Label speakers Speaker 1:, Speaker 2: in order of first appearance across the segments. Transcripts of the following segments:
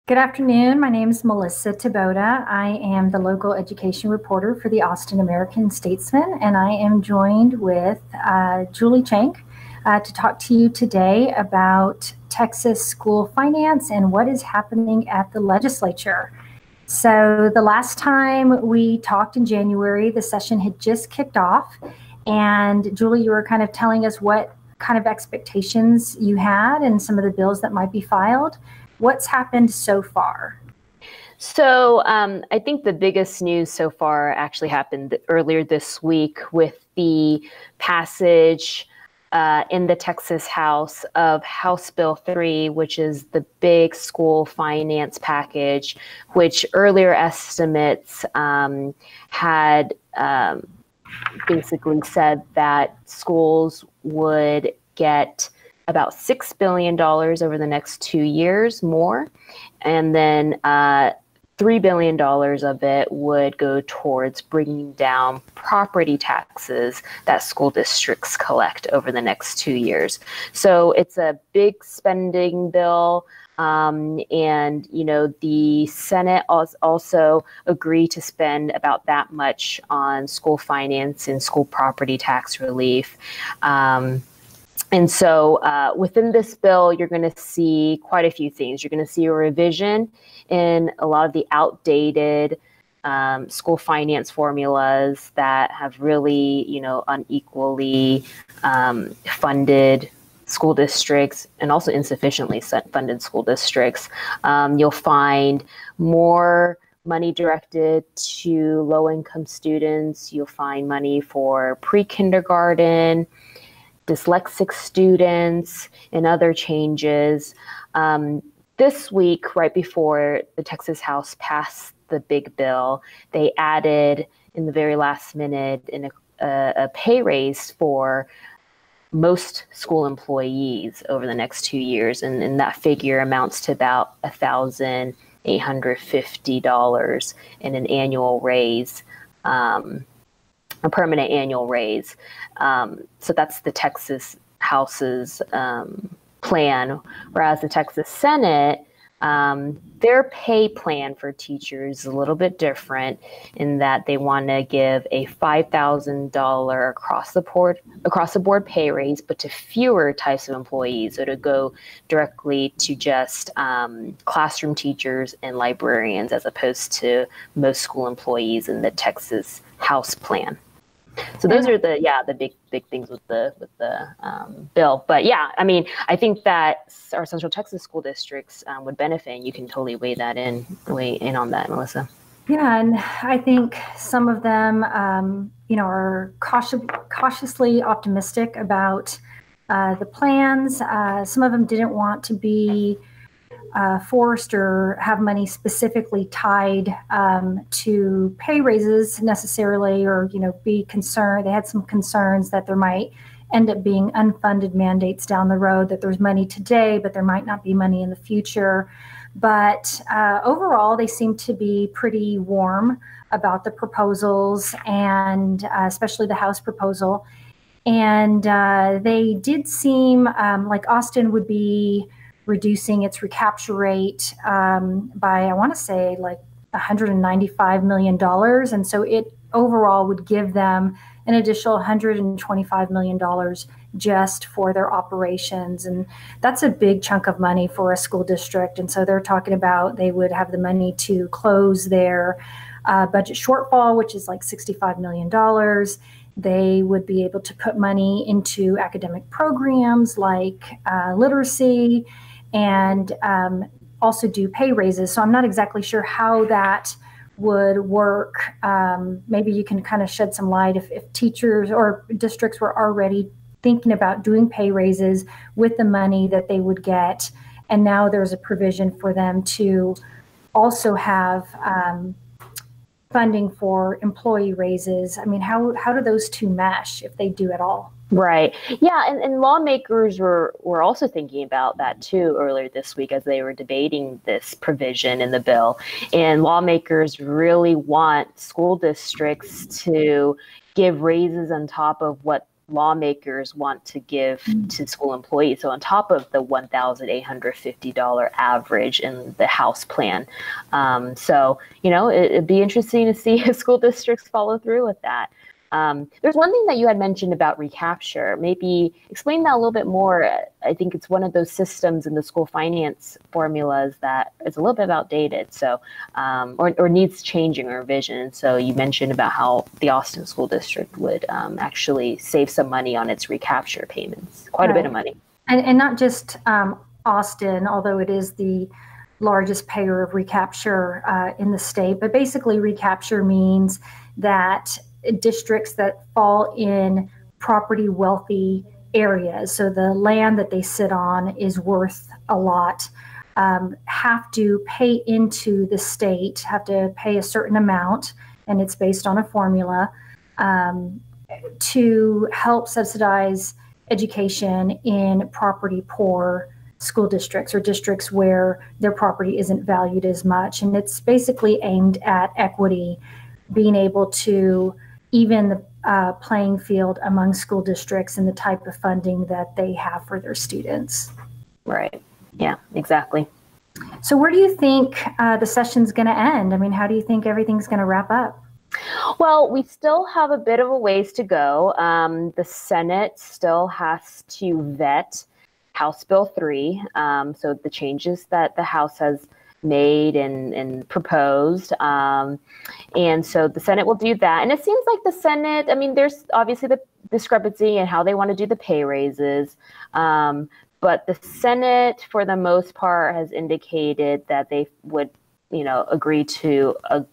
Speaker 1: Good afternoon. My name is Melissa Taboda. I am the local education reporter for the Austin American-Statesman, and I am joined with Julie Chank to talk to you today about Texas school finance and what is happening at the legislature. So the last time we talked in January, the session had just kicked off, and Julie, you were kind of telling us what kind of expectations you had and some of the bills that might be filed. What's happened so far?
Speaker 2: So I think the biggest news so far actually happened earlier this week with the passage in the Texas House of House Bill 3, which is the big school finance package, which earlier estimates had basically said that schools would get about $6 billion over the next 2 years more. And then $3 billion of it would go towards bringing down property taxes that school districts collect over the next 2 years. So it's a big spending bill. And, you know, the Senate also agreed to spend about that much on school finance and school property tax relief. And so within this bill, you're going to see quite a few things. You're going to see a revision in a lot of the outdated school finance formulas that have really, you know, unequally funded school districts and also insufficiently funded school districts. You'll find more money directed to low-income students. You'll find money for pre-kindergarten, dyslexic students, and other changes. This week, right before the Texas House passed the big bill, they added in the very last minute a pay raise for most school employees over the next 2 years. And that figure amounts to about $1,850 in an annual raise. A permanent annual raise. So that's the Texas House's plan, whereas the Texas Senate, their pay plan for teachers is a little bit different in that they want to give a $5,000 across the board pay raise, but to fewer types of employees. So to go directly to just classroom teachers and librarians, as opposed to most school employees in the Texas House plan. So those are the big things with the bill. But yeah, I mean, I think that our Central Texas school districts would benefit, and you can totally weigh in on that, Melissa.
Speaker 1: Yeah, and I think some of them, are cautiously optimistic about the plans. Some of them didn't want to be forced or have money specifically tied to pay raises necessarily, or be concerned. They had some concerns that there might end up being unfunded mandates down the road, that there's money today but there might not be money in the future. But overall, they seem to be pretty warm about the proposals, and especially the House proposal. And they did seem like Austin would be reducing its recapture rate by, I want to say, like $195 million. And so it overall would give them an additional $125 million just for their operations. And that's a big chunk of money for a school district. And so they're talking about they would have the money to close their budget shortfall, which is like $65 million. They would be able to put money into academic programs like literacy, and also do pay raises. So I'm not exactly sure how that would work. Maybe you can kind of shed some light if teachers or districts were already thinking about doing pay raises with the money that they would get, and now there's a provision for them to also have funding for employee raises. I mean, how do those two mesh, if they do at all?
Speaker 2: Right. Yeah. And lawmakers were also thinking about that too earlier this week as they were debating this provision in the bill. And lawmakers really want school districts to give raises on top of what lawmakers want to give to school employees. So on top of the $1,850 average in the House plan. So, it'd be interesting to see if school districts follow through with that. There's one thing that you had mentioned about recapture. Maybe explain that a little bit more. I think it's one of those systems in the school finance formulas that is a little bit outdated, so or needs changing or revision. So you mentioned about how the Austin School District would actually save some money on its recapture payments, quite a bit of money.
Speaker 1: And not just Austin, although it is the largest payer of recapture in the state, but basically recapture means that districts that fall in property wealthy areas, so the land that they sit on is worth a lot, have to pay into the state, have to pay a certain amount, and it's based on a formula to help subsidize education in property poor school districts or districts where their property isn't valued as much. And it's basically aimed at equity, being able to even the playing field among school districts and the type of funding that they have for their students.
Speaker 2: Right. Yeah, exactly.
Speaker 1: So where do you think the session's going to end? I mean, how do you think everything's going to wrap up?
Speaker 2: Well, we still have a bit of a ways to go. The Senate still has to vet House Bill 3. So the changes that the House has made and proposed. And so the Senate will do that. And it seems like the Senate, I mean, there's obviously the discrepancy in how they want to do the pay raises. But the Senate, for the most part, has indicated that they would, agree to a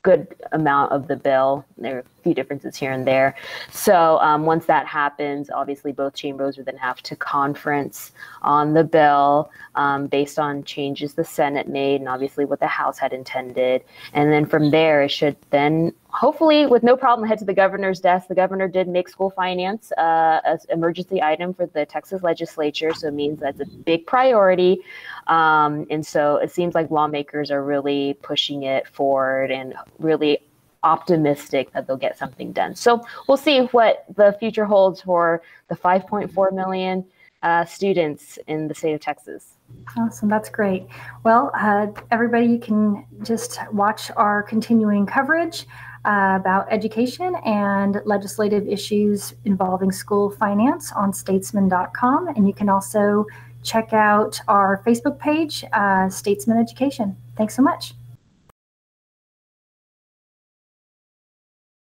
Speaker 2: good amount of the bill. There are a few differences here and there. So once that happens, obviously both chambers would then have to conference on the bill based on changes the Senate made and obviously what the House had intended. And then from there, it should then hopefully with no problem head to the governor's desk. The governor did make school finance an emergency item for the Texas legislature. So it means that's a big priority. And so it seems like lawmakers are really pushing it forward and really optimistic that they'll get something done. So we'll see what the future holds for the 5.4 million students in the state of Texas.
Speaker 1: Awesome. That's great. Well, everybody, you can just watch our continuing coverage about education and legislative issues involving school finance on statesman.com. And you can also check out our Facebook page, Statesman Education. Thanks so much.